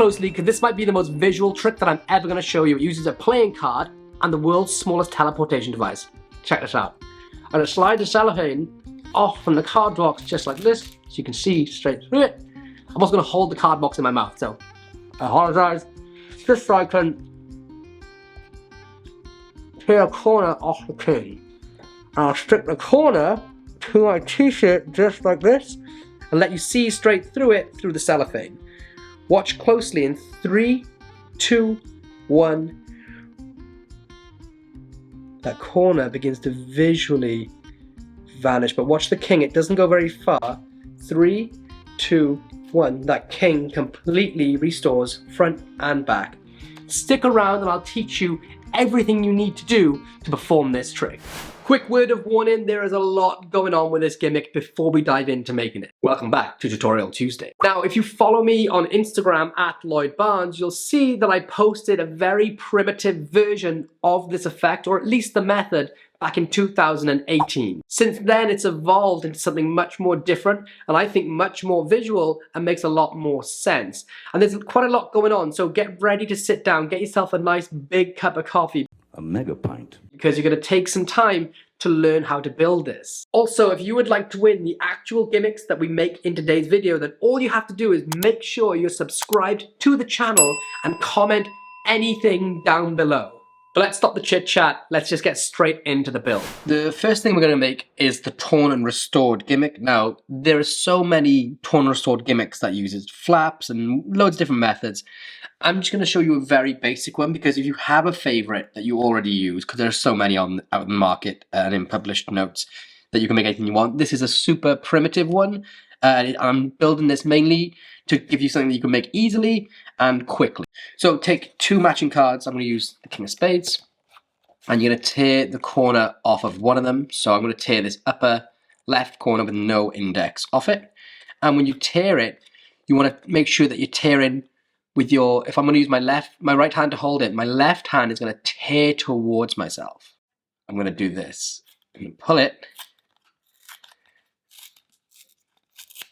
closely because this might be the most visual trick that I'm ever going to show you. It uses a playing card and the world's smallest teleportation device. Check this out. I'm going to slide the cellophane off from the card box just like this, so you can see straight through it. I'm also going to hold the card box in my mouth, so I apologize. Just so I can tear a corner off the king. I'll stick the corner to my t-shirt just like this and let you see straight through it through the cellophane. Watch closely in 3, 2, 1. That corner begins to visually vanish, but watch the king, it doesn't go very far. 3, 2, 1. That king completely restores front and back. Stick around and I'll teach you everything you need to do to perform this trick. Quick word of warning, there is a lot going on with this gimmick before we dive into making it. Welcome back to Tutorial Tuesday. Now, if you follow me on Instagram at Lloyd Barnes, you'll see that I posted a very primitive version of this effect, or at least the method, back in 2018. Since then, it's evolved into something much more different, and I think much more visual and makes a lot more sense. And there's quite a lot going on, so get ready to sit down, get yourself a nice big cup of coffee. A mega pint. Because you're going to take some time to learn how to build this. Also, if you would like to win the actual gimmicks that we make in today's video, then all you have to do is make sure you're subscribed to the channel and comment anything down below. But let's stop the chit chat, let's just get straight into the build. The first thing we're going to make is the torn and restored gimmick. Now, there are so many torn and restored gimmicks that uses flaps and loads of different methods. I'm just going to show you a very basic one because if you have a favorite that you already use, because there are so many out in the market and in published notes that you can make anything you want. This is a super primitive one. I'm building this mainly to give you something that you can make easily and quickly. So take 2 matching cards. I'm going to use the King of Spades, and you're going to tear the corner off of one of them. So I'm going to tear this upper left corner with no index off it. And when you tear it, you want to make sure that you're tearing with your, if I'm going to use my right hand to hold it, my left hand is going to tear towards myself. I'm going to do this. I'm going to pull it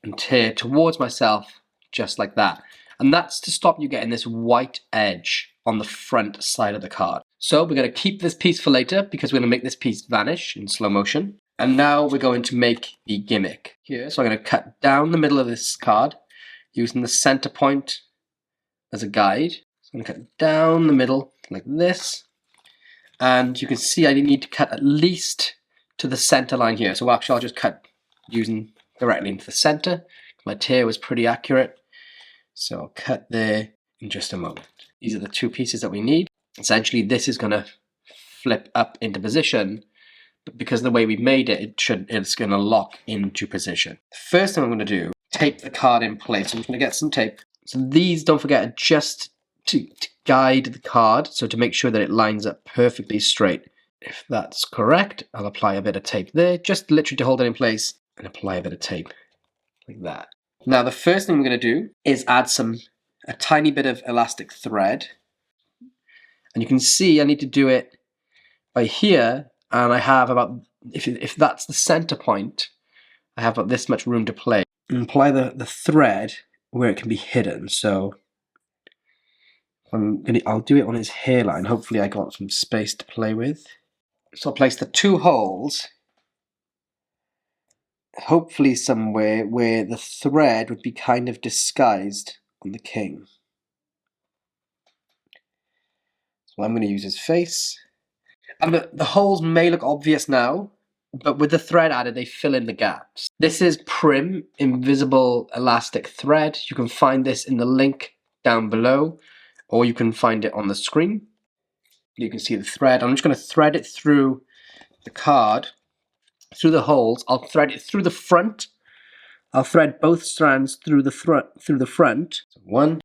and tear towards myself just like that. And that's to stop you getting this white edge on the front side of the card. So we're going to keep this piece for later because we're going to make this piece vanish in slow motion. And now we're going to make the gimmick here. So I'm going to cut down the middle of this card using the center point as a guide. So I'm going to cut down the middle like this. And you can see I need to cut at least to the center line here. So actually I'll just cut using directly into the center. My tear was pretty accurate. So I'll cut there in just a moment. These are the 2 pieces that we need. Essentially this is going to flip up into position, but because of the way we made it, it's going to lock into position. The first thing I'm going to do, tape the card in place. I'm just going to get some tape. So these, don't forget, are just to guide the card, so to make sure that it lines up perfectly straight. If that's correct, I'll apply a bit of tape there, just literally to hold it in place, and apply a bit of tape like that. Now the first thing we're going to do is add a tiny bit of elastic thread. And you can see I need to do it by here, and I have about, if that's the center point, I have about this much room to play. And apply the thread where it can be hidden. So I'll do it on his hairline. Hopefully I got some space to play with. So I'll place the 2 holes, hopefully somewhere where the thread would be kind of disguised on the king. So I'm going to use his face. And the holes may look obvious now, but with the thread added, they fill in the gaps. This is Prim Invisible Elastic Thread. You can find this in the link down below, or you can find it on the screen. You can see the thread. I'm just going to thread it through the card, through the holes. I'll thread it through the front. I'll thread both strands through the front. So 1,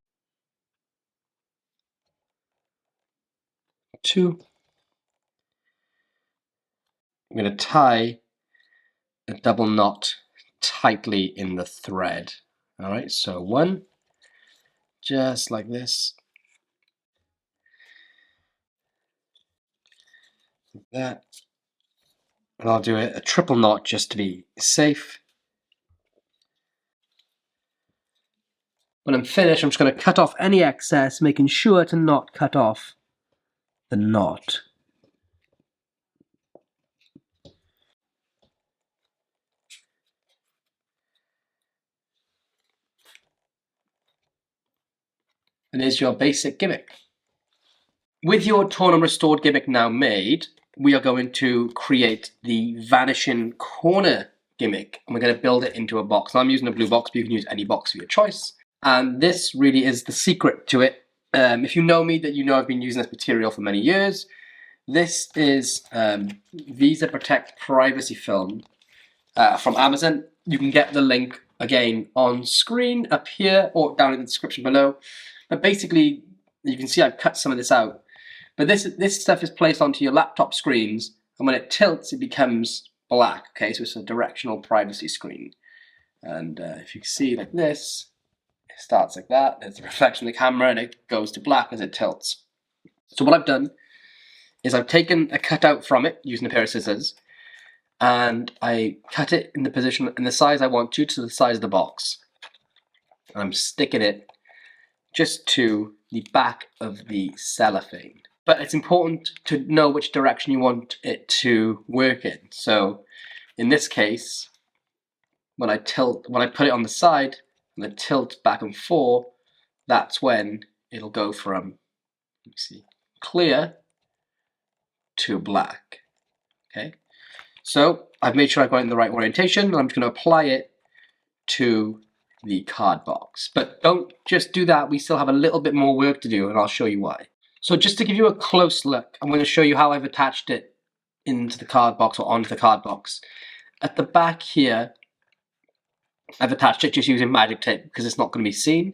2. I'm going to tie a double knot tightly in the thread. All right, so 1, just like this. Like that. And I'll do a triple knot just to be safe. when I'm finished, I'm just going to cut off any excess, making sure to not cut off the knot. And there's your basic gimmick. With your torn and restored gimmick now made, we are going to create the vanishing corner gimmick, and we're going to build it into a box. Now I'm using a blue box, but you can use any box of your choice. And this really is the secret to it. If you know me, that you know I've been using this material for many years. This is Visa Protect Privacy Film from Amazon. You can get the link again on screen up here or down in the description below. But basically, you can see I've cut some of this out. But this stuff is placed onto your laptop screens, and when it tilts, it becomes black. Okay, so it's a directional privacy screen. And if you can see like this, it starts like that. There's a reflection of the camera, and it goes to black as it tilts. So what I've done is I've taken a cutout from it using a pair of scissors, and I cut it in the position and the size I want to the size of the box. And I'm sticking it just to the back of the cellophane. But it's important to know which direction you want it to work in. So in this case, when I put it on the side and I tilt back and forth, that's when it'll go from, let me see, clear to black. Okay, so I've made sure I've got it in the right orientation, and I'm just going to apply it to the card box. But don't just do that, we still have a little bit more work to do, and I'll show you why. So just to give you a close look, I'm going to show you how I've attached it into the card box or onto the card box. At the back here, I've attached it just using magic tape because it's not going to be seen.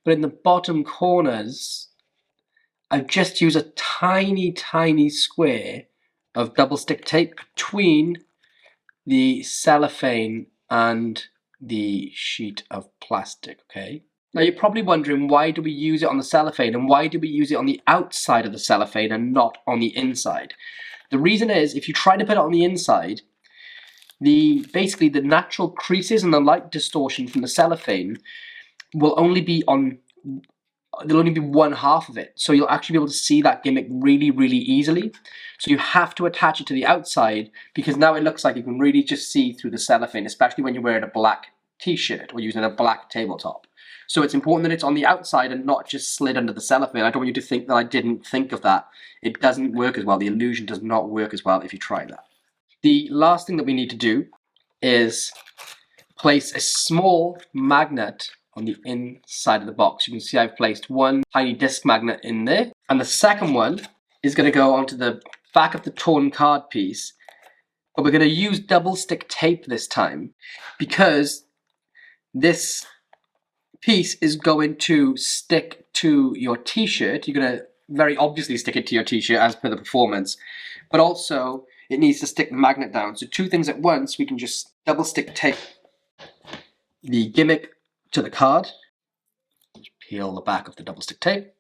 But in the bottom corners, I've just used a tiny, tiny square of double stick tape between the cellophane and the sheet of plastic, okay? Now you're probably wondering, why do we use it on the cellophane, and why do we use it on the outside of the cellophane and not on the inside? The reason is, if you try to put it on the inside, basically the natural creases and the light distortion from the cellophane will only be on, there'll only be one half of it. So you'll actually be able to see that gimmick really, really easily. So you have to attach it to the outside, because now it looks like you can really just see through the cellophane, especially when you're wearing a black t-shirt or using a black tabletop. So it's important that it's on the outside and not just slid under the cellophane. I don't want you to think that I didn't think of that. It doesn't work as well. The illusion does not work as well if you try that. The last thing that we need to do is place a small magnet on the inside of the box. You can see I've placed one tiny disc magnet in there. And the second one is going to go onto the back of the torn card piece. But we're going to use double stick tape this time, because this piece is going to stick to your t-shirt. You're going to very obviously stick it to your t-shirt as per the performance, but also it needs to stick the magnet down. So two things at once, we can just double stick tape the gimmick to the card, just peel the back of the double stick tape,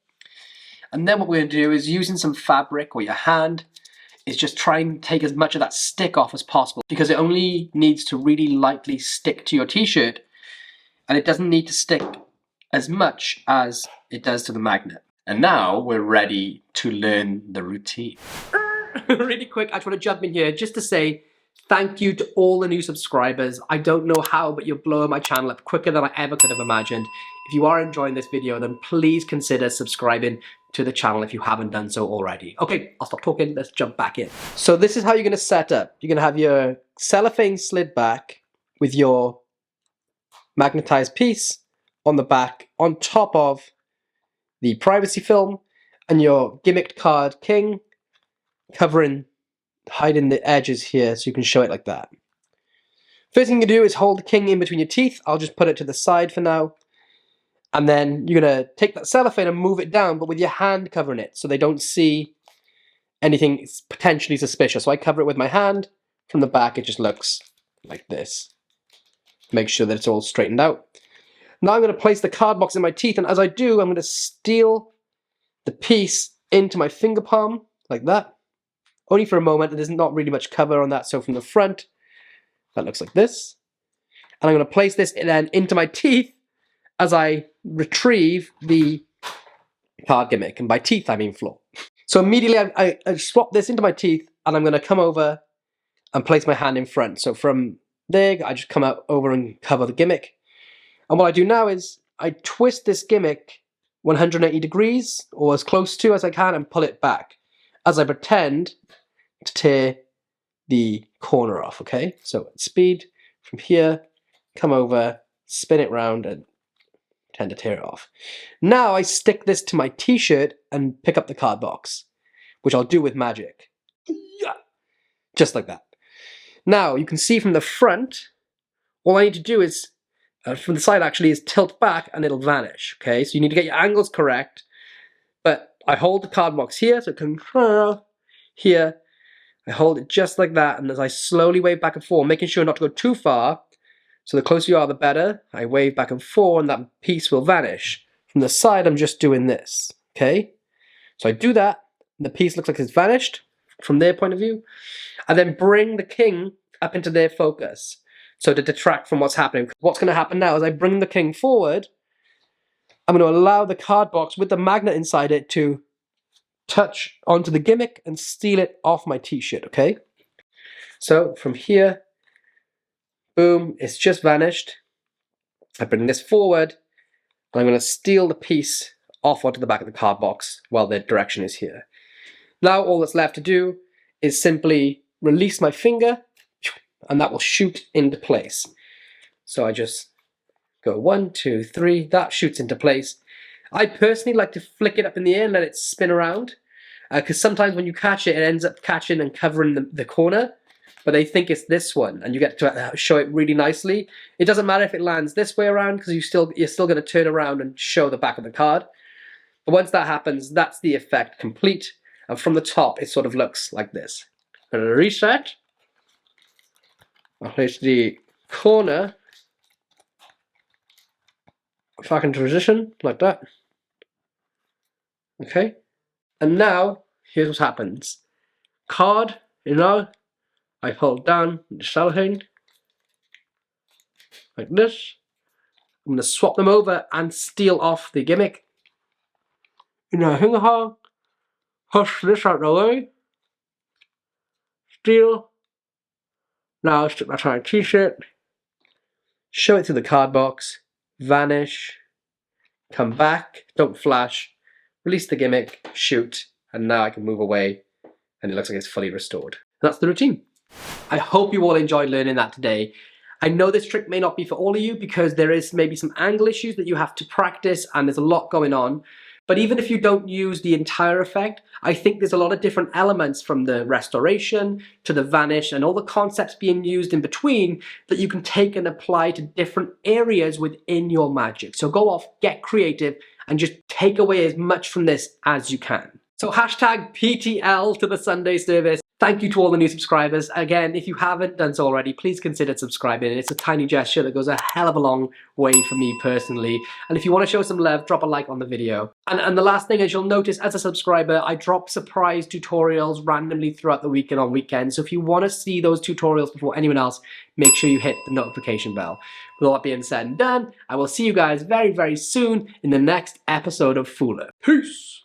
and then what we're going to do is, using some fabric or your hand, is just try and take as much of that stick off as possible, because it only needs to really lightly stick to your t-shirt, and it doesn't need to stick as much as it does to the magnet. And now we're ready to learn the routine. Really quick, I just want to jump in here just to say thank you to all the new subscribers. I don't know how, but you're blowing my channel up quicker than I ever could have imagined. If you are enjoying this video, then please consider subscribing to the channel if you haven't done so already. Okay, I'll stop talking, let's jump back in. So this is how you're going to set up. You're going to have your cellophane slid back with your magnetized piece on the back, on top of the privacy film, and your gimmicked card king hiding the edges here so you can show it like that. First thing you do is hold the king in between your teeth. I'll just put it to the side for now. And then you're going to take that cellophane and move it down, but with your hand covering it so they don't see anything potentially suspicious. So I cover it with my hand. From the back, it just looks like this. Make sure that it's all straightened out. Now I'm going to place the card box in my teeth, and as I do, I'm going to steal the piece into my finger palm, like that. Only for a moment, and there's not really much cover on that, so from the front, that looks like this. And I'm going to place this then into my teeth as I retrieve the card gimmick, and by teeth I mean floor. So immediately I swap this into my teeth, and I'm going to come over and place my hand in front. So from there, I just come over and cover the gimmick. And what I do now is I twist this gimmick 180 degrees, or as close to as I can, and pull it back as I pretend to tear the corner off, okay? So at speed, from here, come over, spin it round, and pretend to tear it off. Now I stick this to my t-shirt and pick up the card box, which I'll do with magic. Just like that. Now, you can see from the front, all I need to do is, from the side actually, is tilt back and it'll vanish, okay? So you need to get your angles correct, but I hold the card box here, so control here, I hold it just like that, and as I slowly wave back and forth, making sure not to go too far, so the closer you are, the better, I wave back and forth, and that piece will vanish. From the side, I'm just doing this, okay? So I do that, and the piece looks like it's vanished, from their point of view, and then bring the king up into their focus, so to detract from what's happening. What's going to happen now is I bring the king forward, I'm going to allow the card box with the magnet inside it to touch onto the gimmick and steal it off my t-shirt, okay? So from here, boom, it's just vanished. I bring this forward, and I'm going to steal the piece off onto the back of the card box while the direction is here. Now all that's left to do is simply release my finger, and that will shoot into place. So I just go 1, 2, 3, that shoots into place. I personally like to flick it up in the air and let it spin around, because sometimes when you catch it, it ends up catching and covering the corner, but they think it's this one, and you get to show it really nicely. It doesn't matter if it lands this way around, because you're still going to turn around and show the back of the card. But once that happens, that's the effect complete, and from the top, it sort of looks like this. I'm going to reset. I'll place the corner back into position, like that. Okay, and now, here's what happens. Card, I hold down the cellophane, like this. I'm going to swap them over and steal off the gimmick. Push this out the way. Steal. Now stick that on my t-shirt. Show it to the card box. Vanish. Come back. Don't flash. Release the gimmick. Shoot. And now I can move away. And it looks like it's fully restored. That's the routine. I hope you all enjoyed learning that today. I know this trick may not be for all of you because there is maybe some angle issues that you have to practice and there's a lot going on. But even if you don't use the entire effect, I think there's a lot of different elements from the restoration to the vanish and all the concepts being used in between that you can take and apply to different areas within your magic. So go off, get creative, and just take away as much from this as you can. So hashtag PTL to the Sunday service. Thank you to all the new subscribers. Again, if you haven't done so already, please consider subscribing. It's a tiny gesture that goes a hell of a long way for me personally. And if you want to show some love, drop a like on the video. And the last thing is, you'll notice as a subscriber, I drop surprise tutorials randomly throughout the week and on weekends. So if you want to see those tutorials before anyone else, make sure you hit the notification bell. With all that being said and done, I will see you guys very, very soon in the next episode of Fooler. Peace!